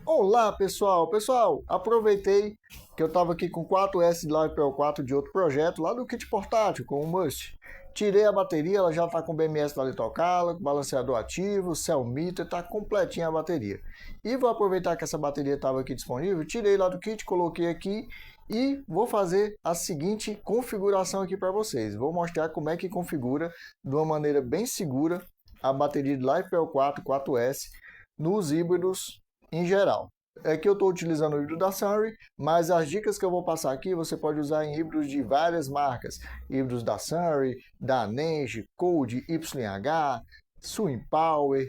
Olá, pessoal! Pessoal, aproveitei que eu estava aqui com 4S de Live PL4 de outro projeto, lá do kit portátil, com o Must. Tirei a bateria, ela já está com BMS da Litocala, balanceador ativo, cell meter, está completinha a bateria. E vou aproveitar que essa bateria estava aqui disponível, tirei lá do kit, coloquei aqui e vou fazer a seguinte configuração aqui para vocês. Vou mostrar como é que configura de uma maneira bem segura a bateria de Live PL4 4S nos híbridos em geral. É que eu estou utilizando o híbrido da Sunry, mas as dicas que eu vou passar aqui você pode usar em híbridos de várias marcas. Híbridos da Sunry, da Nenge, Code, YH, Swing Power,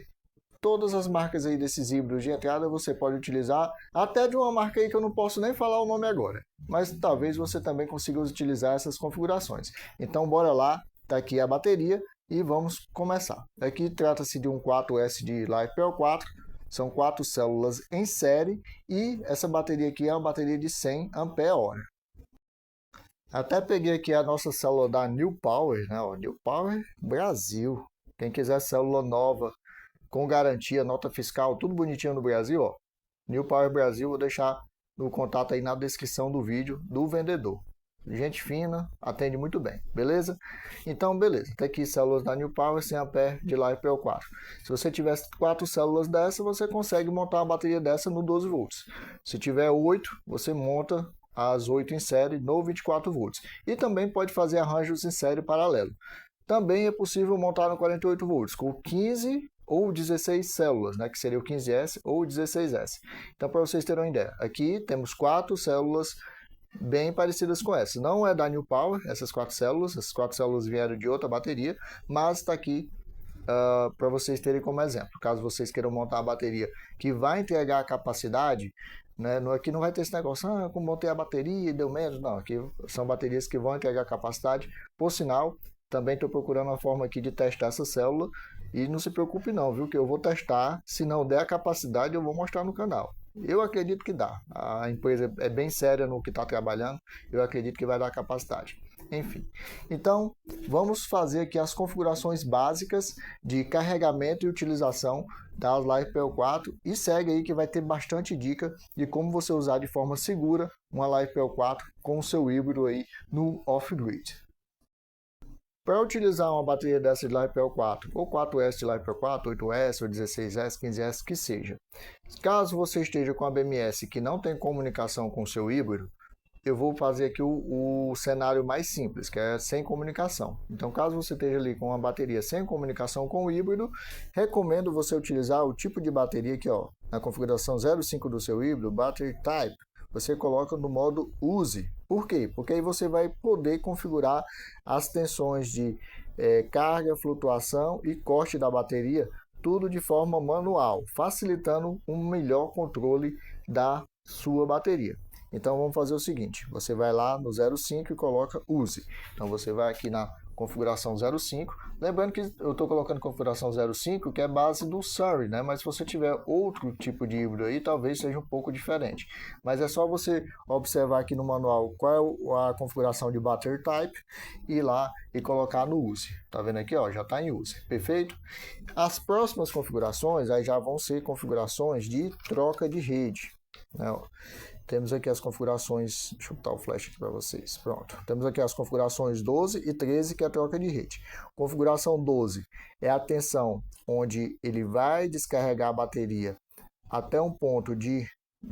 todas as marcas aí desses híbridos de entrada você pode utilizar, até de uma marca aí que eu não posso nem falar o nome agora, mas talvez você também consiga utilizar essas configurações. Então bora lá, tá aqui a bateria e vamos começar. Aqui trata-se de um 4S de LiFePL4, são 4 células em série e essa bateria aqui é uma bateria de 100 ampere-hora. Até peguei aqui a nossa célula da New Power, né? New Power Brasil. Quem quiser célula nova, com garantia, nota fiscal, tudo bonitinho no Brasil, ó. New Power Brasil, vou deixar no contato aí na descrição do vídeo do vendedor. Gente fina, atende muito bem, beleza? Então, beleza. Tá aqui células da New Power 100 A de LiFePL4. Se você tiver 4 células dessa, você consegue montar uma bateria dessa no 12 volts. Se tiver 8, você monta as 8 em série no 24 volts. E também pode fazer arranjos em série paralelo. Também é possível montar no 48 volts, com 15 ou 16 células, né, que seria o 15S ou 16S. Então, para vocês terem uma ideia, aqui temos 4 células bem parecidas com essa. Não é da New Power, essas 4 células vieram de outra bateria, mas está aqui para vocês terem como exemplo. Caso vocês queiram montar uma bateria que vai entregar a capacidade, né, aqui não vai ter esse negócio, como montei a bateria e deu menos. Não, aqui são baterias que vão entregar capacidade. Por sinal, também estou procurando uma forma aqui de testar essa célula e não se preocupe não, viu, que eu vou testar. Se não der a capacidade, eu vou mostrar no canal. Eu acredito que dá. A empresa é bem séria no que está trabalhando. Eu acredito que vai dar capacidade. Enfim, então vamos fazer aqui as configurações básicas de carregamento e utilização da LiFePL4 e segue aí que vai ter bastante dica de como você usar de forma segura uma LiFePL4 com o seu híbrido aí no off-grid. Para utilizar uma bateria dessa de LiFePL4 ou 4S de LiFePL4, 8S ou 16S, 15S, que seja. Caso você esteja com a BMS que não tem comunicação com o seu híbrido, eu vou fazer aqui o cenário mais simples, que é sem comunicação. Então, caso você esteja ali com uma bateria sem comunicação com o híbrido, recomendo você utilizar o tipo de bateria aqui, ó, na configuração 05 do seu híbrido, Battery Type, você coloca no modo Use. Por quê? Porque aí você vai poder configurar as tensões de carga, flutuação e corte da bateria, tudo de forma manual, facilitando um melhor controle da sua bateria. Então vamos fazer o seguinte, você vai lá no 05 e coloca Use. Então você vai aqui na configuração 05, lembrando que eu estou colocando configuração 05, que é base do Sunry, né? Mas se você tiver outro tipo de híbrido aí, talvez seja um pouco diferente. Mas é só você observar aqui no manual qual é a configuração de Battery Type, ir lá e colocar no Use. Tá vendo aqui, ó, já está em Use, perfeito? As próximas configurações aí já vão ser configurações de troca de rede, né? Temos aqui as configurações, deixa eu botar o flash aqui para vocês, pronto. Temos aqui as configurações 12 e 13, que é a troca de rede. Configuração 12 é a tensão onde ele vai descarregar a bateria até um ponto de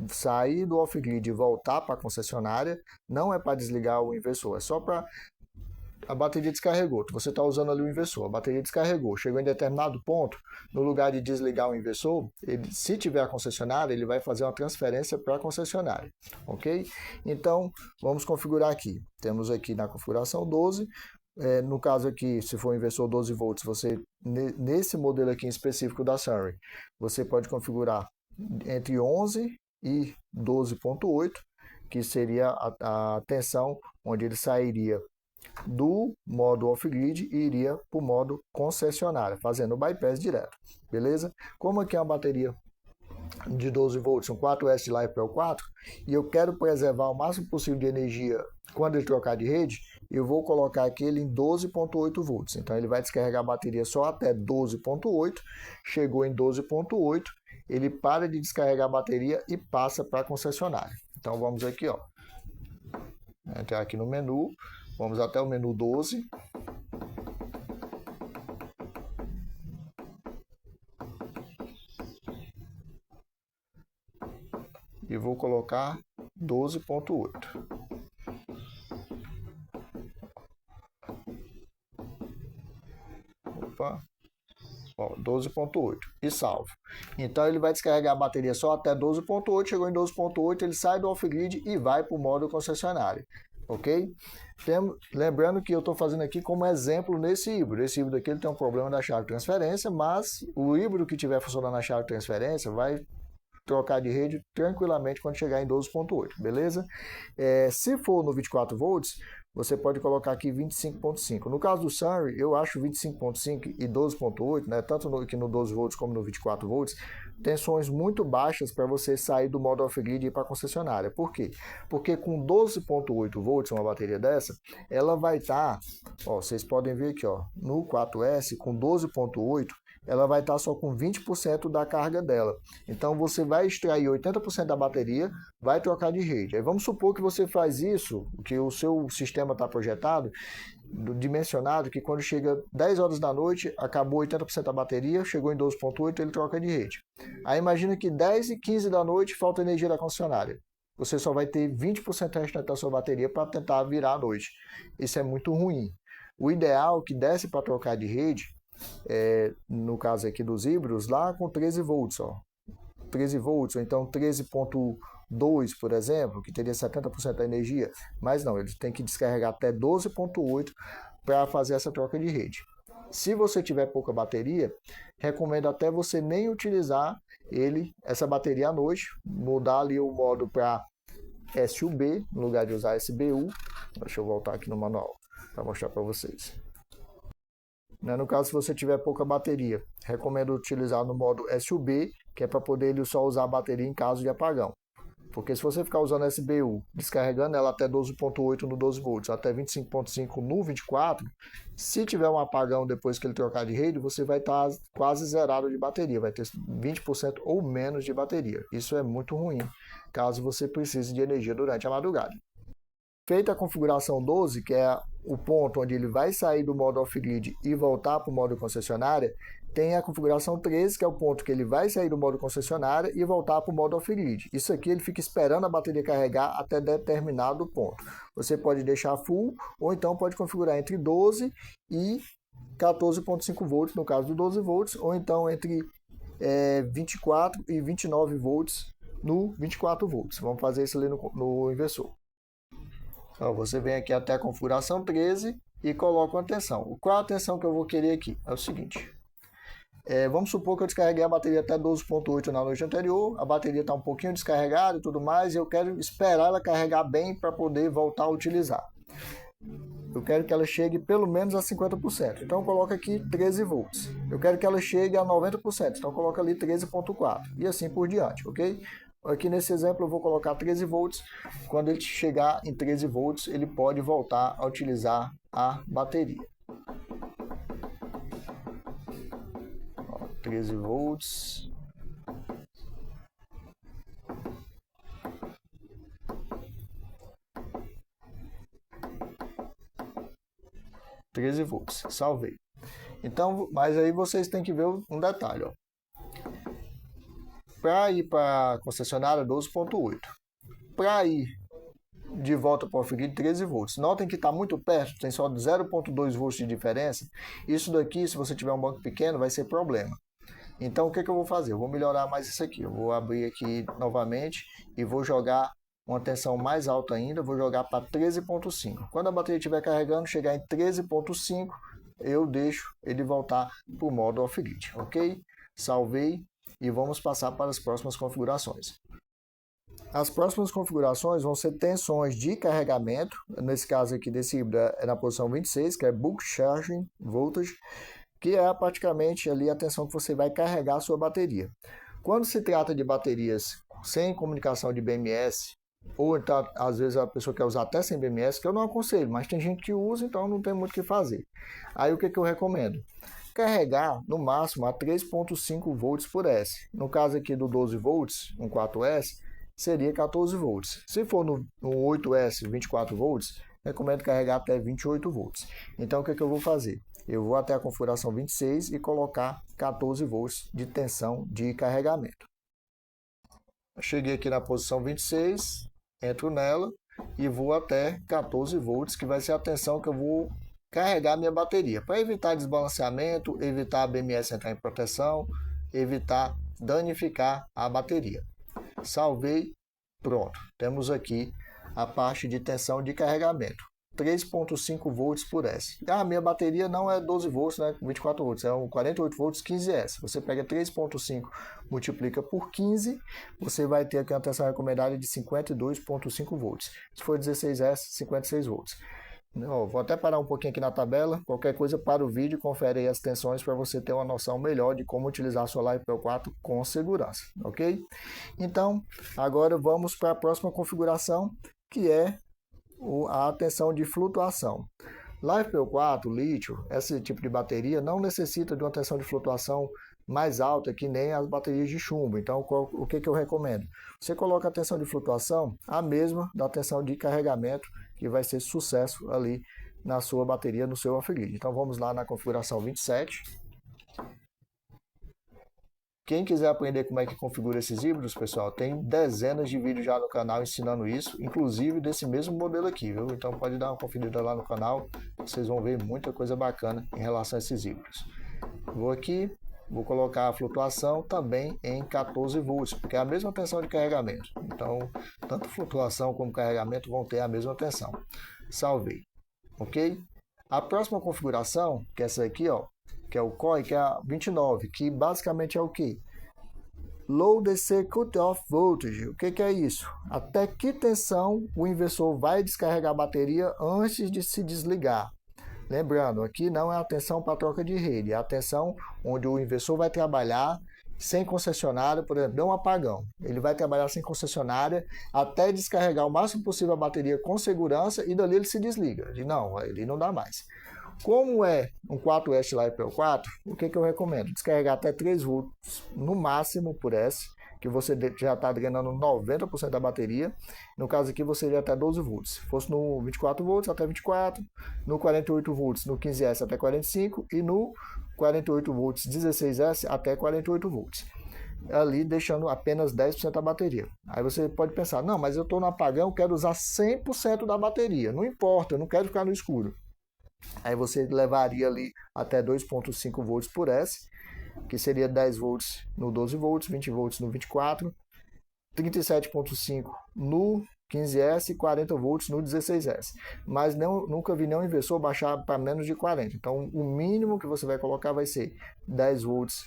sair do off-grid e voltar para a concessionária. Não é para desligar o inversor, é só para... A bateria descarregou, você está usando ali o inversor, a bateria descarregou, chegou em determinado ponto, no lugar de desligar o inversor, se tiver a concessionária, ele vai fazer uma transferência para a concessionária, ok? Então, vamos configurar aqui. Temos aqui na configuração 12, no caso aqui, se for inversor 12 volts, você, nesse modelo aqui em específico da Sunry, você pode configurar entre 11 e 12.8, que seria a tensão onde ele sairia do modo off-grid e iria para o modo concessionária, fazendo o bypass direto, beleza? Como aqui é uma bateria de 12 volts, um 4S de LiFePL4, e eu quero preservar o máximo possível de energia quando ele trocar de rede, eu vou colocar aqui ele em 12.8 volts, então ele vai descarregar a bateria só até 12.8, chegou em 12.8, ele para de descarregar a bateria e passa para a concessionária. Então vamos aqui, ó, entrar aqui no menu, vamos até o menu 12. E vou colocar 12.8. Opa. 12.8 e salvo. Então ele vai descarregar a bateria só até 12.8, chegou em 12.8, ele sai do off-grid e vai para o modo concessionário, ok? Lembrando que eu estou fazendo aqui como exemplo nesse híbrido. Esse híbrido aqui ele tem um problema da chave de transferência, mas o híbrido que estiver funcionando na chave de transferência vai trocar de rede tranquilamente quando chegar em 12.8, beleza? Se for no 24 volts, você pode colocar aqui 25.5. No caso do Sunry, eu acho 25.5 e 12.8, né, tanto aqui no 12 volts como no 24 volts, tensões muito baixas para você sair do modo off-grid e ir para a concessionária. Por quê? Porque com 12.8 volts, uma bateria dessa, ela vai estar, ó, vocês podem ver aqui, ó, no 4S, com 12.8, ela vai estar só com 20% da carga dela. Então você vai extrair 80% da bateria, vai trocar de rede. Aí vamos supor que você faz isso, que o seu sistema está projetado, dimensionado, que quando chega 10 horas da noite, acabou 80% da bateria, chegou em 12.8, ele troca de rede. Aí imagina que 10 e 15 da noite falta energia da concessionária. Você só vai ter 20% restante da sua bateria para tentar virar à noite. Isso é muito ruim. O ideal é que desse para trocar de rede, no caso aqui dos híbridos, lá com 13 volts, ó. 13 volts, ou então 13.2, por exemplo, que teria 70% da energia, mas não, eles têm que descarregar até 12.8 para fazer essa troca de rede. Se você tiver pouca bateria, recomendo até você nem utilizar essa bateria à noite, mudar ali o modo para SUB, no lugar de usar SBU. Deixa eu voltar aqui no manual para mostrar para vocês. No caso, se você tiver pouca bateria, recomendo utilizar no modo SUB, que é para poder ele só usar a bateria em caso de apagão. Porque se você ficar usando SBU, descarregando ela até 12.8 no 12 volts, até 25.5 no 24, se tiver um apagão depois que ele trocar de rede, você vai estar quase zerado de bateria, vai ter 20% ou menos de bateria. Isso é muito ruim, caso você precise de energia durante a madrugada. Feita a configuração 12, que é o ponto onde ele vai sair do modo off-grid e voltar para o modo concessionária, tem a configuração 13, que é o ponto que ele vai sair do modo concessionária e voltar para o modo off-grid. Isso aqui ele fica esperando a bateria carregar até determinado ponto. Você pode deixar full ou então pode configurar entre 12 e 14.5 volts, no caso do 12 volts, ou então entre 24 e 29 volts no 24 volts. Vamos fazer isso ali no inversor. Então, você vem aqui até a configuração 13 e coloca uma tensão. Qual a tensão que eu vou querer aqui? É o seguinte, vamos supor que eu descarreguei a bateria até 12.8 na noite anterior, a bateria está um pouquinho descarregada e tudo mais, e eu quero esperar ela carregar bem para poder voltar a utilizar. Eu quero que ela chegue pelo menos a 50%, então coloca aqui 13 volts. Eu quero que ela chegue a 90%, então coloca ali 13.4 e assim por diante, ok? Aqui nesse exemplo eu vou colocar 13 volts, quando ele chegar em 13 volts ele pode voltar a utilizar a bateria. 13 volts. Salvei. Então, mas aí vocês têm que ver um detalhe, ó. Para ir para a concessionária 12.8. Para ir de volta para o off-grid 13 volts. Notem que está muito perto, tem só 0.2 volts de diferença. Isso daqui, se você tiver um banco pequeno, vai ser problema. Então, o que eu vou fazer? Eu vou melhorar mais isso aqui. Eu vou abrir aqui novamente e vou jogar uma tensão mais alta ainda. Vou jogar para 13.5. Quando a bateria estiver carregando, chegar em 13.5, eu deixo ele voltar para o modo off-grid. Ok? Salvei e vamos passar para as próximas configurações. As próximas configurações vão ser tensões de carregamento. Nesse caso aqui desse híbrido é na posição 26, que é Bulk Charging Voltage, que é praticamente ali a tensão que você vai carregar a sua bateria. Quando se trata de baterias sem comunicação de BMS, ou então às vezes a pessoa quer usar até sem BMS, que eu não aconselho, mas tem gente que usa, então não tem muito o que fazer. Aí o que eu recomendo? carregar no máximo a 3.5 volts por S. No caso aqui do 12 volts, um 4S, seria 14 volts. Se for no 8S, 24 volts, recomendo carregar até 28 volts. Então, o que eu vou fazer? Eu vou até a configuração 26 e colocar 14 volts de tensão de carregamento. Cheguei aqui na posição 26, entro nela e vou até 14 volts, que vai ser a tensão que eu vou carregar minha bateria. Para evitar desbalanceamento, evitar a BMS entrar em proteção, evitar danificar a bateria. Salvei, pronto. Temos aqui a parte de tensão de carregamento. 3.5 volts por S. A minha bateria não é 12 volts, né? 24 volts, é um 48 volts 15S. Você pega 3.5, multiplica por 15, você vai ter aqui uma tensão recomendada de 52.5 volts. Se for 16S, 56 volts. Vou até parar um pouquinho aqui na tabela. Qualquer coisa, para o vídeo, confere aí as tensões para você ter uma noção melhor de como utilizar a sua LiFePO4 com segurança, ok? Então, agora vamos para a próxima configuração, que é a tensão de flutuação. LiFePO4, lítio, esse tipo de bateria não necessita de uma tensão de flutuação mais alta que nem as baterias de chumbo. Então, o que eu recomendo? Você coloca a tensão de flutuação a mesma da tensão de carregamento, que vai ser sucesso ali na sua bateria, no seu off-grid. Então, vamos lá na configuração 27. Quem quiser aprender como é que configura esses híbridos, pessoal, tem dezenas de vídeos já no canal ensinando isso, inclusive desse mesmo modelo aqui, viu? Então pode dar uma conferida lá no canal, vocês vão ver muita coisa bacana em relação a esses híbridos. Vou aqui, vou colocar a flutuação também em 14 volts, porque é a mesma tensão de carregamento. Então, tanto flutuação como carregamento vão ter a mesma tensão. Salvei, ok? A próxima configuração, que é essa aqui, ó, que é o COI, que é a 29, que basicamente é o que? Low DC Cutoff Voltage. O que é isso? Até que tensão o inversor vai descarregar a bateria antes de se desligar. Lembrando, aqui não é a tensão para troca de rede, é a tensão onde o inversor vai trabalhar sem concessionária, por exemplo, deu um apagão. Ele vai trabalhar sem concessionária até descarregar o máximo possível a bateria com segurança e dali ele se desliga. Não, ele não dá mais. Como é um 4S LiFePO4, o que eu recomendo? Descarregar até 3 volts no máximo por S, que você já está drenando 90% da bateria. No caso aqui, você iria até 12 volts. Se fosse no 24 volts, até 24. No 48 volts, no 15S, até 45. E no 48 volts 16S, até 48 volts. Ali deixando apenas 10% da bateria. Aí você pode pensar, não, mas eu estou no apagão, quero usar 100% da bateria. Não importa, eu não quero ficar no escuro. Aí você levaria ali até 2.5 volts por S, que seria 10 volts no 12 volts, 20 volts no 24, 37.5 no 15S e 40 volts no 16S. Mas nunca vi nenhum inversor baixar para menos de 40. Então, o mínimo que você vai colocar vai ser 10 volts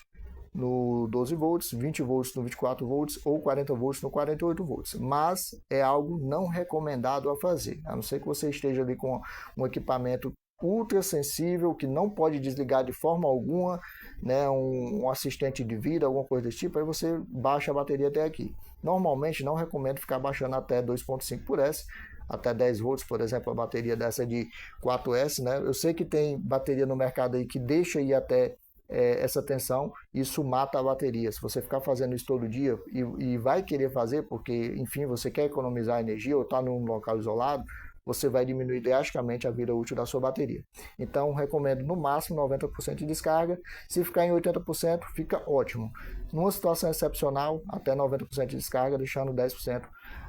no 12 volts, 20 volts no 24 volts ou 40 volts no 48 volts. Mas é algo não recomendado a fazer, a não ser que você esteja ali com um equipamento ultra sensível, que não pode desligar de forma alguma, né, um assistente de vida, alguma coisa desse tipo, aí você baixa a bateria até aqui. Normalmente não recomendo ficar baixando até 2.5 por S, até 10 volts, por exemplo, a bateria dessa de 4S, né? Eu sei que tem bateria no mercado aí que deixa ir até essa tensão, isso mata a bateria. Se você ficar fazendo isso todo dia e vai querer fazer, porque, enfim, você quer economizar energia ou está num local isolado, você vai diminuir drasticamente a vida útil da sua bateria. Então, recomendo no máximo 90% de descarga. Se ficar em 80%, fica ótimo. Numa situação excepcional, até 90% de descarga, deixando 10%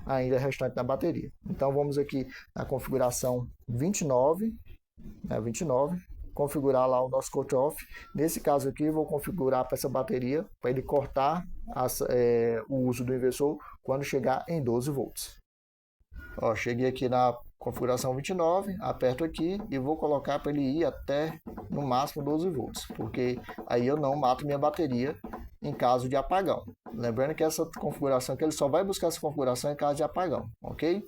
ainda restante da bateria. Então, vamos aqui na configuração 29, configurar lá o nosso cutoff. Nesse caso aqui, vou configurar para essa bateria, para ele cortar o uso do inversor quando chegar em 12 volts. Ó, cheguei aqui na configuração 29, aperto aqui e vou colocar para ele ir até no máximo 12 volts, porque aí eu não mato minha bateria em caso de apagão. Lembrando que essa configuração aqui, ele só vai buscar essa configuração em caso de apagão, ok?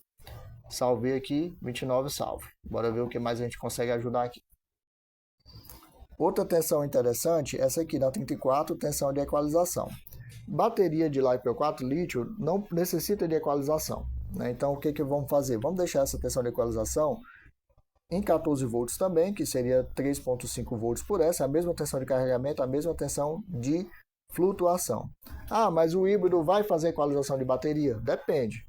Salvei aqui, 29 salve. Bora ver o que mais a gente consegue ajudar aqui. Outra tensão interessante, essa aqui na 34, tensão de equalização. Bateria de LiFePO4 lítio não necessita de equalização. Então, o que vamos fazer? Vamos deixar essa tensão de equalização em 14 volts também, que seria 3,5 volts por S, a mesma tensão de carregamento, a mesma tensão de flutuação. Ah, mas o híbrido vai fazer equalização de bateria? Depende.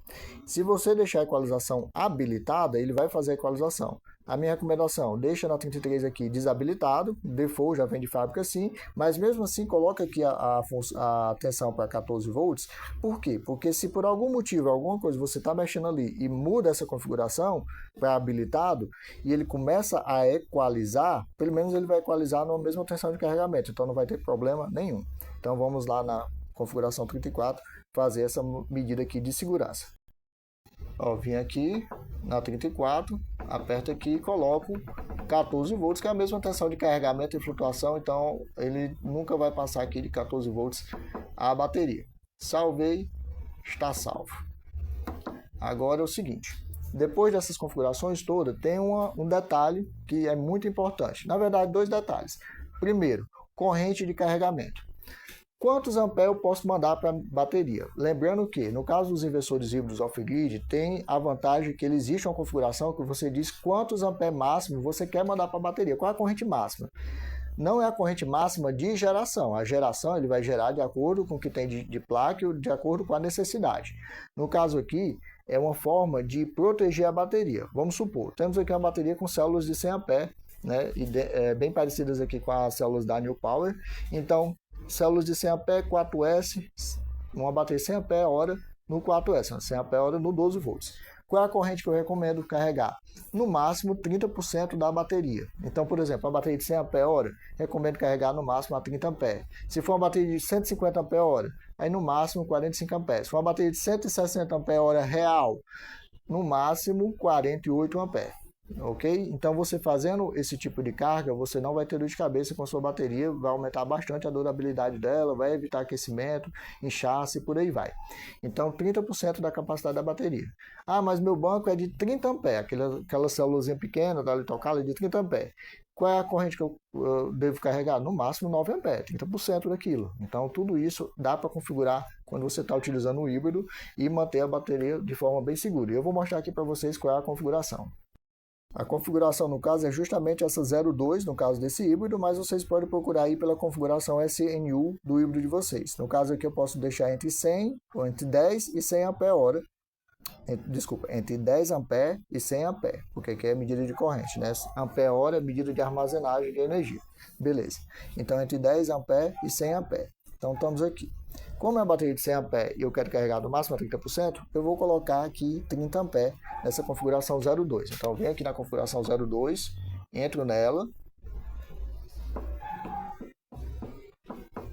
Se você deixar a equalização habilitada, ele vai fazer a equalização. A minha recomendação, deixa na 33 aqui desabilitado, default já vem de fábrica assim, mas mesmo assim coloca aqui a tensão para 14 volts. Por quê? Porque se por algum motivo, alguma coisa você está mexendo ali e muda essa configuração para habilitado e ele começa a equalizar, pelo menos ele vai equalizar na mesma tensão de carregamento, então não vai ter problema nenhum. Então vamos lá na configuração 34 fazer essa medida aqui de segurança. Ó, vim aqui na 34, aperto aqui e coloco 14 volts, que é a mesma tensão de carregamento e flutuação, então ele nunca vai passar aqui de 14 volts a bateria. Salvei, está salvo. Agora é o seguinte, depois dessas configurações todas, tem um detalhe que é muito importante. Na verdade, dois detalhes. Primeiro, corrente de carregamento. Quantos amperes eu posso mandar para a bateria? Lembrando que, no caso dos inversores híbridos off-grid, tem a vantagem que ele existe uma configuração que você diz quantos amperes máximos você quer mandar para a bateria. Qual é a corrente máxima? Não é a corrente máxima de geração. A geração ele vai gerar de acordo com o que tem de placa e de acordo com a necessidade. No caso aqui, é uma forma de proteger a bateria. Vamos supor, temos aqui uma bateria com células de 100 amperes, né, bem parecidas aqui com as células da New Power. Então, células de 100 A, 4S, uma bateria 100 Ah no 4S, 100 Ah no 12 volts. Qual é a corrente que eu recomendo carregar? No máximo 30% da bateria. Então, por exemplo, a bateria de 100 Ah, recomendo carregar no máximo a 30 A. Se for uma bateria de 150 Ah, aí no máximo 45 A. Se for uma bateria de 160 Ah real, no máximo 48 A. Ok? Então, você fazendo esse tipo de carga, você não vai ter dor de cabeça com a sua bateria, vai aumentar bastante a durabilidade dela, vai evitar aquecimento, inchaço e por aí vai. Então, 30% da capacidade da bateria. Ah, mas meu banco é de 30 A, aquela célulazinha pequena da litocala é de 30 A. Qual é a corrente que eu devo carregar? No máximo 9 A, 30% daquilo. Então, tudo isso dá para configurar quando você está utilizando o híbrido e manter a bateria de forma bem segura. E eu vou mostrar aqui para vocês qual é a configuração. A configuração, no caso, é justamente essa 02, no caso desse híbrido, mas vocês podem procurar aí pela configuração SNU do híbrido de vocês. No caso aqui eu posso deixar entre 100, ou entre 10 e 100 Ah, entre 10 A e 100 A, porque aqui é medida de corrente, né? Ampere-hora é medida de armazenagem de energia. Beleza. Então, entre 10 A e 100 A. Então, estamos aqui. Como é a bateria de 100 A e eu quero carregar no máximo a 30%, eu vou colocar aqui 30 A nessa configuração 02. Então, eu venho aqui na configuração 02, entro nela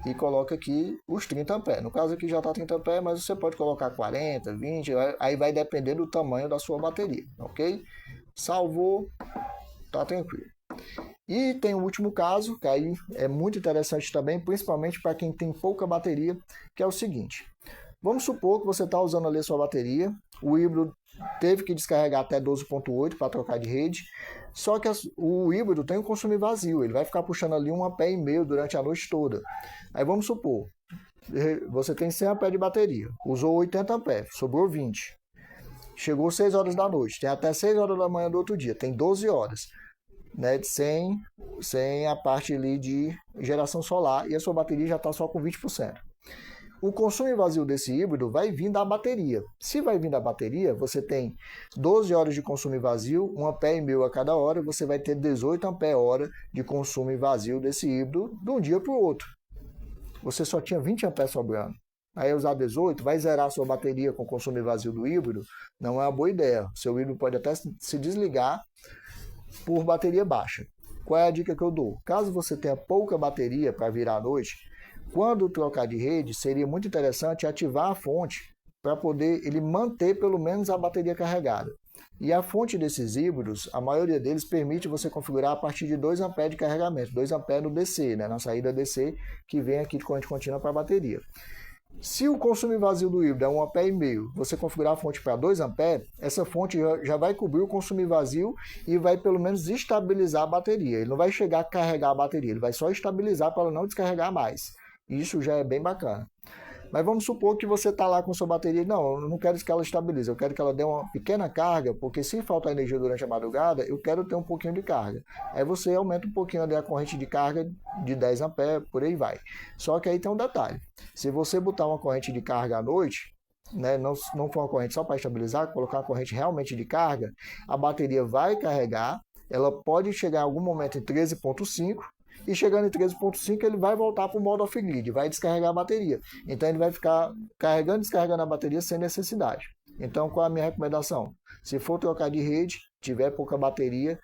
e coloco aqui os 30 A. No caso aqui já está 30 A, mas você pode colocar 40, 20, aí vai depender do tamanho da sua bateria, ok? Salvou, tá tranquilo. E tem o último caso, que aí é muito interessante também, principalmente para quem tem pouca bateria, que é o seguinte. Vamos supor que você está usando ali a sua bateria, o híbrido teve que descarregar até 12,8 para trocar de rede, só que o híbrido tem um consumo vazio, ele vai ficar puxando ali 1,5 A durante a noite toda. Aí vamos supor, você tem 100 A de bateria, usou 80 A, sobrou 20. Chegou 6 horas da noite, tem até 6 horas da manhã do outro dia, tem 12 horas. Né, sem a parte ali de geração solar e a sua bateria já está só com 20%. O consumo vazio desse híbrido vai vir da bateria. Se vai vir da bateria, você tem 12 horas de consumo vazio, 1,5 A a cada hora, você vai ter 18 Ah de consumo vazio desse híbrido de um dia para o outro. Você só tinha 20 A sobrando. Aí usar 18, vai zerar a sua bateria com o consumo vazio do híbrido? Não é uma boa ideia. O seu híbrido pode até se desligar por bateria baixa. Qual é a dica que eu dou? Caso você tenha pouca bateria para virar à noite, quando trocar de rede, seria muito interessante ativar a fonte para poder ele manter pelo menos a bateria carregada. E a fonte desses híbridos, a maioria deles permite você configurar a partir de 2 A de carregamento, 2 A no DC, né, na saída DC, que vem aqui de corrente contínua para a bateria. Se o consumo vazio do híbrido é 1,5 A, você configurar a fonte para 2 A, essa fonte já vai cobrir o consumo vazio e vai pelo menos estabilizar a bateria. Ele não vai chegar a carregar a bateria, ele vai só estabilizar para ela não descarregar mais. Isso já é bem bacana. Mas vamos supor que você está lá com sua bateria, não, eu não quero que ela estabilize, eu quero que ela dê uma pequena carga, porque se faltar energia durante a madrugada, eu quero ter um pouquinho de carga. Aí você aumenta um pouquinho ali a corrente de carga de 10 amperes, por aí vai. Só que aí tem um detalhe, se você botar uma corrente de carga à noite, né, não for uma corrente só para estabilizar, colocar uma corrente realmente de carga, a bateria vai carregar, ela pode chegar em algum momento em 13,5, e chegando em 13,5 ele vai voltar para o modo off-grid, vai descarregar a bateria. Então ele vai ficar carregando e descarregando a bateria sem necessidade. Então qual é a minha recomendação? Se for trocar de rede, tiver pouca bateria,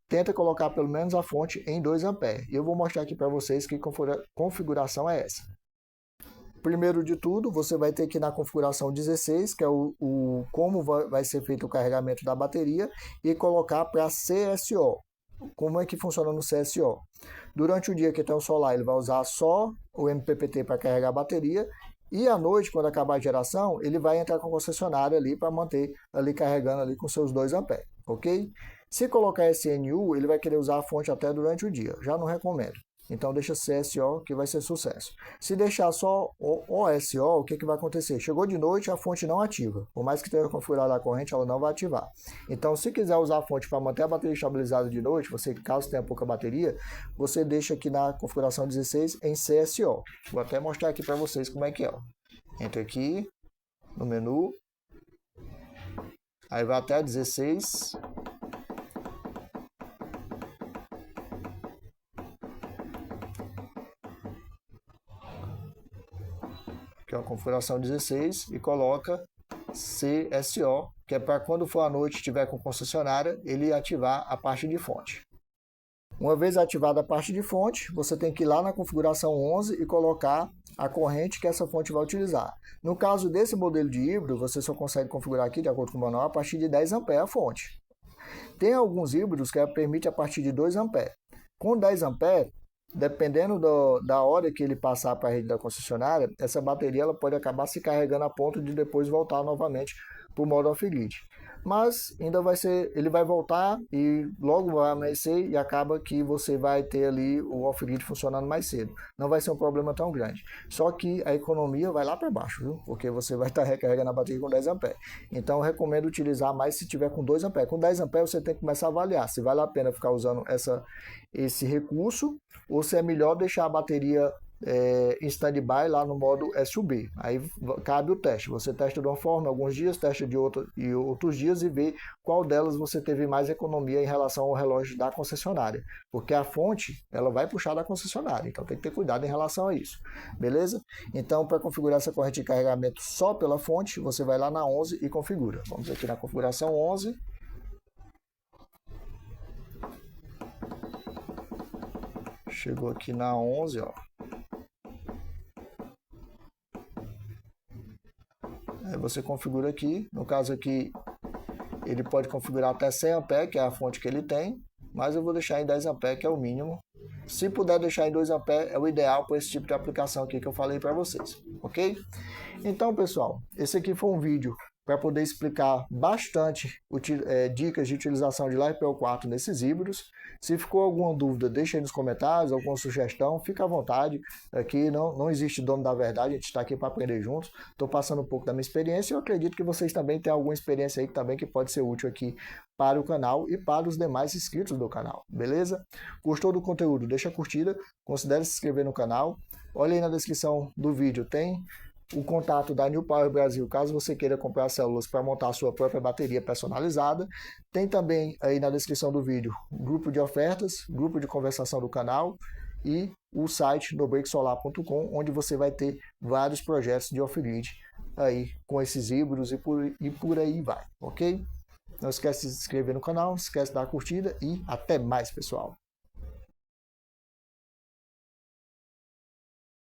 tenta colocar pelo menos a fonte em 2 amperes. E eu vou mostrar aqui para vocês que configuração é essa. Primeiro de tudo, você vai ter que ir na configuração 16, que é como vai ser feito o carregamento da bateria, e colocar para CSO. Como é que funciona no CSO? Durante o dia que tem o solar, ele vai usar só o MPPT para carregar a bateria, e à noite, quando acabar a geração, ele vai entrar com a concessionária ali para manter ali carregando ali com seus 2 amperes, ok? Se colocar SNU, ele vai querer usar a fonte até durante o dia, já não recomendo. Então deixa CSO que vai ser sucesso. Se deixar só o OSO, o que vai acontecer? Chegou de noite, a fonte não ativa. Por mais que tenha configurado a corrente, ela não vai ativar. Então se quiser usar a fonte para manter a bateria estabilizada de noite, você caso tenha pouca bateria, você deixa aqui na configuração 16 em CSO. Vou até mostrar aqui para vocês como é que é. Entra aqui no menu, aí vai até 16. Que é a configuração 16, e coloca CSO, que é para quando for à noite estiver com concessionária, ele ativar a parte de fonte. Uma vez ativada a parte de fonte, você tem que ir lá na configuração 11 e colocar a corrente que essa fonte vai utilizar. No caso desse modelo de híbrido, você só consegue configurar aqui, de acordo com o manual, a partir de 10 amperes a fonte. Tem alguns híbridos que permite a partir de 2 amperes. Com 10 amperes, dependendo da hora que ele passar para a rede da concessionária, essa bateria ela pode acabar se carregando a ponto de depois voltar novamente para o modo off-grid. Mas ainda ele vai voltar e logo vai amanhecer e acaba que você vai ter ali o off-grid funcionando mais cedo. Não vai ser um problema tão grande. Só que a economia vai lá para baixo, viu? Porque você vai estar recarregando a bateria com 10 amperes. Então eu recomendo utilizar mais se tiver com 2 amperes. Com 10 amperes você tem que começar a avaliar se vale a pena ficar usando esse recurso ou se é melhor deixar a bateria em stand-by lá no modo SUB. Aí cabe o teste. Você testa de uma forma, alguns dias, testa de outros dias e vê qual delas você teve mais economia em relação ao relógio da concessionária. Porque a fonte, ela vai puxar da concessionária. Então tem que ter cuidado em relação a isso. Beleza? Então, para configurar essa corrente de carregamento só pela fonte, você vai lá na 11 e configura. Vamos aqui na configuração 11. Chegou aqui na 11, ó. Aí você configura aqui, no caso aqui ele pode configurar até 100 amperes, que é a fonte que ele tem, mas eu vou deixar em 10 amperes, que é o mínimo. Se puder deixar em 2 amperes, é o ideal para esse tipo de aplicação aqui que eu falei para vocês, ok? Então, pessoal, esse aqui foi um vídeo para poder explicar bastante dicas de utilização de LiFePO4 nesses híbridos. Se ficou alguma dúvida, deixa aí nos comentários, alguma sugestão, fica à vontade. Aqui não existe dono da verdade, a gente está aqui para aprender juntos. Estou passando um pouco da minha experiência e eu acredito que vocês também têm alguma experiência aí também que pode ser útil aqui para o canal e para os demais inscritos do canal, beleza? Gostou do conteúdo? Deixa a curtida, considere se inscrever no canal. Olha aí na descrição do vídeo, tem o contato da New Power Brasil, caso você queira comprar células para montar a sua própria bateria personalizada. Tem também aí na descrição do vídeo grupo de ofertas, grupo de conversação do canal e o site nobreaksolar.com, onde você vai ter vários projetos de off-grid aí com esses híbridos e por aí vai, ok? Não esquece de se inscrever no canal, não esquece de dar a curtida e até mais, pessoal!